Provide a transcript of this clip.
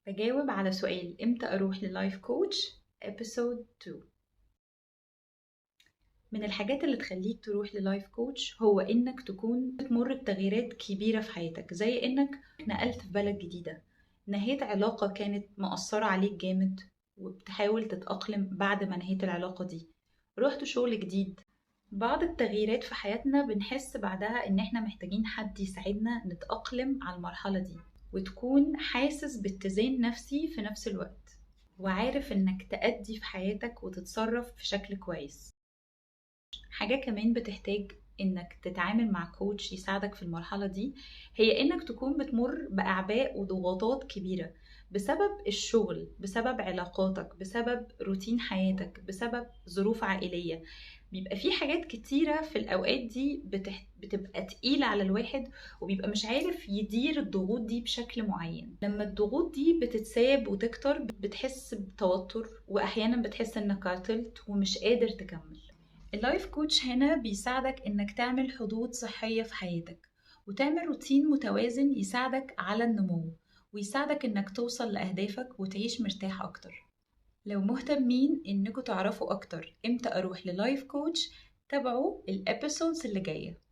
بجاوب على سؤال امتى اروح للايف كوتش ابيسود 2. من الحاجات اللي تخليك تروح للايف كوتش هو انك تكون بتمر بتغييرات كبيرة في حياتك، زي انك نقلت في بلد جديدة، نهيت علاقة كانت مؤثرة عليك جامد وبتحاول تتأقلم بعد ما نهيت العلاقة دي، رحت شغل جديد. بعض التغييرات في حياتنا بنحس بعدها ان احنا محتاجين حد يساعدنا نتأقلم على المرحلة دي، وتكون حاسس باتزان نفسي في نفس الوقت، وعارف انك تأدي في حياتك وتتصرف في شكل كويس. حاجة كمان بتحتاج انك تتعامل مع كوتش يساعدك في المرحلة دي، هي انك تكون بتمر بأعباء وضغوطات كبيرة بسبب الشغل، بسبب علاقاتك، بسبب روتين حياتك، بسبب ظروف عائلية. بيبقى في حاجات كتيرة في الأوقات دي بتبقى تقيلة على الواحد، وبيبقى مش عارف يدير الضغوط دي بشكل معين. لما الضغوط دي بتتساب وتكتر بتحس بتوتر، وأحيانا بتحس إنك عطلت ومش قادر تكمل. اللايف كوتش هنا بيساعدك إنك تعمل حدود صحية في حياتك، وتعمل روتين متوازن يساعدك على النمو، ويساعدك إنك توصل لأهدافك وتعيش مرتاح أكتر. لو مهتمين إنكم تعرفوا أكتر إمتى أروح للايف كوتش، تابعوا الابيسودز اللي جاية.